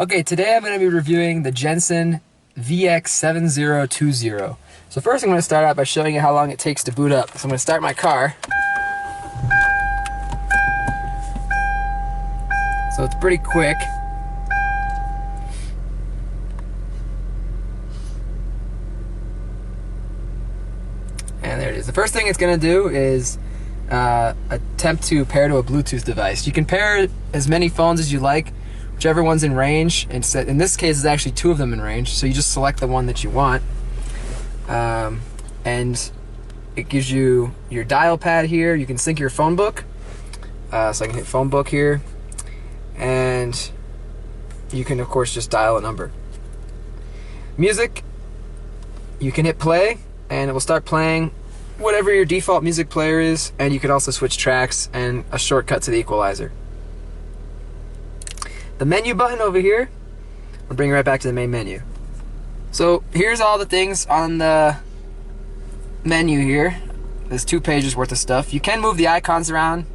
Okay, today I'm going to be reviewing the Jensen VX7020. So first I'm going to start out by showing you how long it takes to boot up. So I'm going to start my car. So it's pretty quick. And there it is. The first thing it's going to do is attempt to pair to a Bluetooth device. You can pair as many phones as you like, whichever one's in range. In this case, there's actually two of them in range, so you just select the one that you want. And it gives you your dial pad here. You can sync your phone book. So I can hit phone book here. And you can, of course, just dial a number. Music, you can hit play, and it will start playing whatever your default music player is, and you can also switch tracks and a shortcut to the equalizer. The menu button over here will bring you right back to the main menu. So here's all the things on the menu here. There's 2 pages worth of stuff. You can move the icons around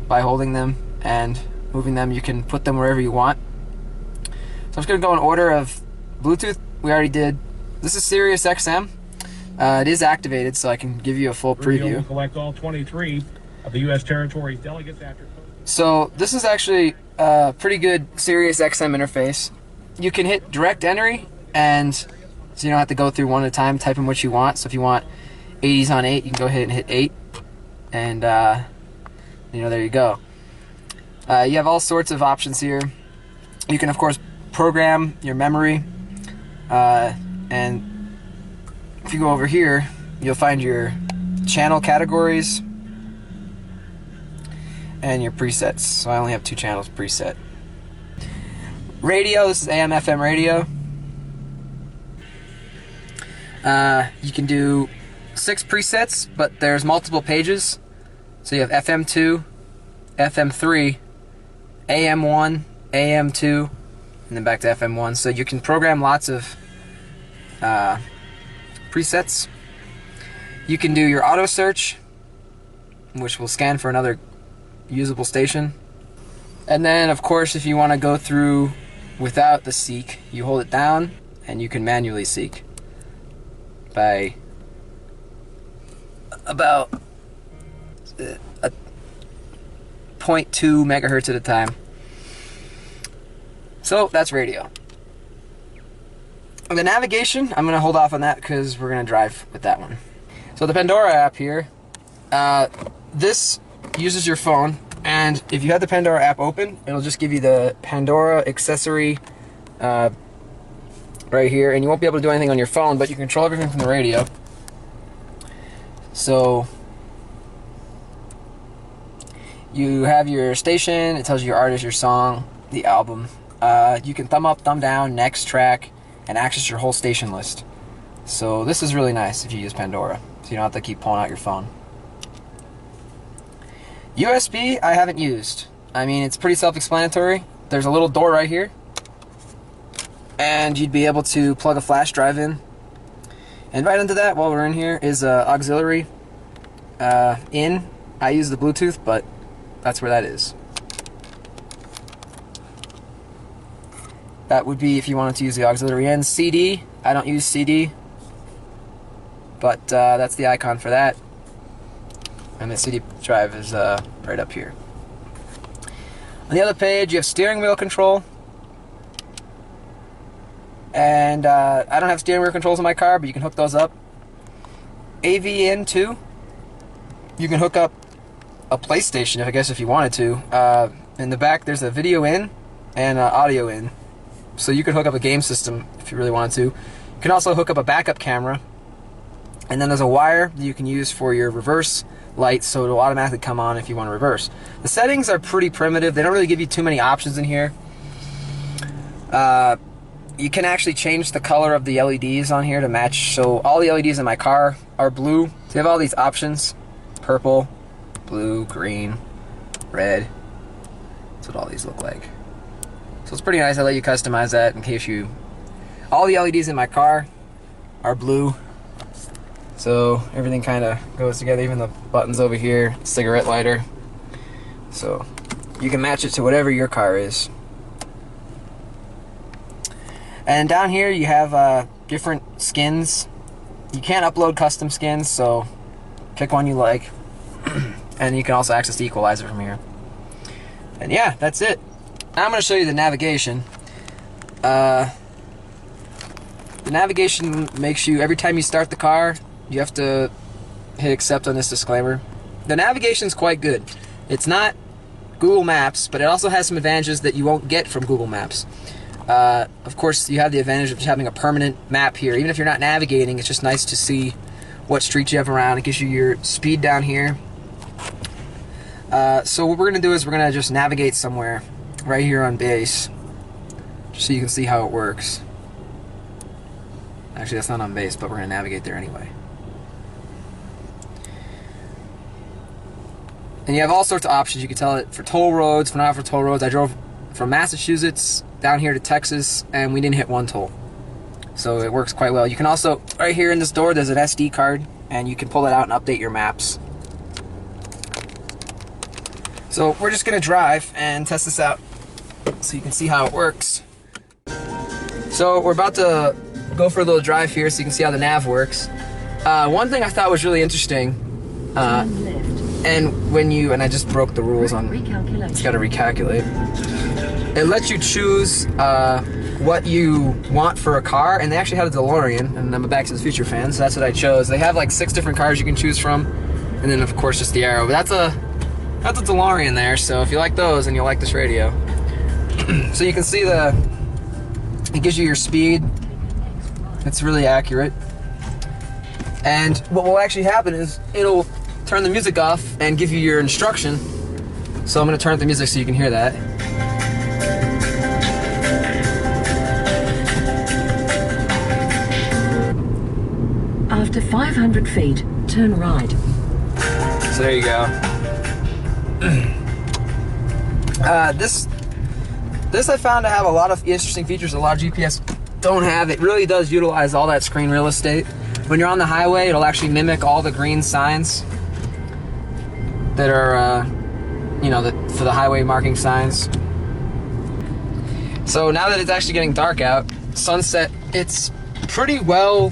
by holding them and moving them. You can put them wherever you want. So I'm just going to go in order of Bluetooth. We already did. This is Sirius XM. It is activated, so I can give you a full preview. We'll collect all 23 of the U.S. territory's delegates after. So this is actually a pretty good Sirius XM interface. You can hit direct entry, and so you don't have to go through one at a time, type in what you want. So if you want 80s on 8, you can go ahead and hit 8, and there you go. You have all sorts of options here. You can, of course, program your memory, and if you go over here, you'll find your channel categories and your presets. So I only have 2 channels preset. Radio, this is AM FM radio. You can do 6 presets, but there's multiple pages. So you have FM2, FM3, AM1, AM2, and then back to FM1. So you can program lots of presets. You can do your auto search, which will scan for another usable station. And then, of course, if you want to go through without the seek, you hold it down and you can manually seek by about 0.2 megahertz at a time. So that's radio. The navigation, I'm going to hold off on that because we're going to drive with that one. So the Pandora app here, this uses your phone, and if you have the Pandora app open, it'll just give you the Pandora accessory right here, and you won't be able to do anything on your phone, but you can control everything from the radio. So you have your station, it tells you your artist, your song, the album. You can thumb up, thumb down, next track, and access your whole station list. So this is really nice if you use Pandora, so you don't have to keep pulling out your phone. USB, I haven't used. I mean, it's pretty self-explanatory. There's a little door right here, and you'd be able to plug a flash drive in. And right into that, while we're in here, is auxiliary in. I use the Bluetooth, but that's where that is. That would be if you wanted to use the auxiliary in. CD, I don't use CD, but that's the icon for that. And the CD drive is right up here. On the other page, you have steering wheel control. And I don't have steering wheel controls in my car, but you can hook those up. AV in too. You can hook up a PlayStation, I guess, if you wanted to. In the back, there's a video in and audio in. So you could hook up a game system if you really wanted to. You can also hook up a backup camera. And then there's a wire that you can use for your reverse lights, so it'll automatically come on if you want to reverse. The settings are pretty primitive. They don't really give you too many options in here. You can actually change the color of the LEDs on here to match. So all the LEDs in my car are blue. So you have all these options: purple, blue, green, red. That's what all these look like. So it's pretty nice. I let you customize that in case you... All the LEDs in my car are blue. So everything kind of goes together, even the buttons over here, cigarette lighter. So you can match it to whatever your car is. And down here you have different skins. You can't upload custom skins, so pick one you like. And you can also access the equalizer from here. And yeah, that's it. Now I'm going to show you the navigation. The navigation makes you, every time you start the car, you have to hit accept on this disclaimer. The navigation's quite good. It's not Google Maps, but it also has some advantages that you won't get from Google Maps. Of course, you have the advantage of just having a permanent map here. Even if you're not navigating, it's just nice to see what streets you have around. It gives you your speed down here. So what we're going to do is we're going to just navigate somewhere right here on base, just so you can see how it works. Actually, that's not on base, but we're going to navigate there anyway. And you have all sorts of options. You can tell it for toll roads, for not for toll roads. I drove from Massachusetts down here to Texas, and we didn't hit one toll. So it works quite well. You can also, right here in this door, there's an SD card, and you can pull it out and update your maps. So we're just going to drive and test this out so you can see how it works. So we're about to go for a little drive here so you can see how the nav works. One thing I thought was really interesting, and when you, and I just broke the rules on, it's got to recalculate. It lets you choose what you want for a car, and they actually had a DeLorean, and I'm a Back to the Future fan, so that's what I chose. They have like 6 different cars you can choose from, and then of course just the Arrow. But that's a DeLorean there, so if you like those, then you'll like this radio. So you can see it gives you your speed. It's really accurate. And what will actually happen is it'll turn the music off and give you your instruction. So I'm going to turn up the music so you can hear that. After 500 feet, turn right. So there you go. This I found to have a lot of interesting features a lot of GPS don't have. It really does utilize all that screen real estate. When you're on the highway, it'll actually mimic all the green signs that are, for the highway marking signs. So now that it's actually getting dark out, sunset, it's pretty well,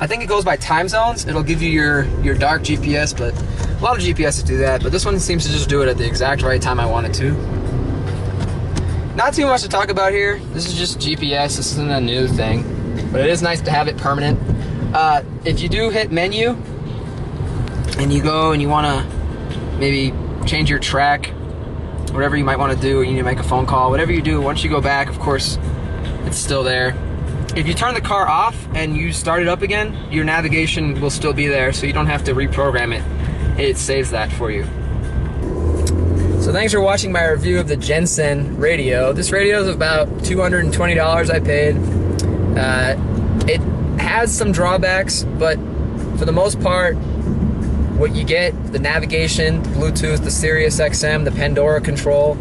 I think it goes by time zones. It'll give you your dark GPS, but a lot of GPSs do that, but this one seems to just do it at the exact right time I want it to. Not too much to talk about here. This is just GPS. This isn't a new thing, but it is nice to have it permanent. If you do hit menu and you go and you want to maybe change your track, whatever you might want to do, you need to make a phone call, whatever you do, once you go back, of course, it's still there. If you turn the car off and you start it up again, your navigation will still be there, so you don't have to reprogram it. It saves that for you. So thanks for watching my review of the Jensen radio. This radio is about $220 I paid. It has some drawbacks, but for the most part, what you get, the navigation, the Bluetooth, the Sirius XM, the Pandora control,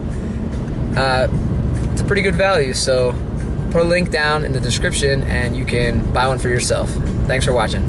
it's a pretty good value. So put a link down in the description and you can buy one for yourself. Thanks for watching.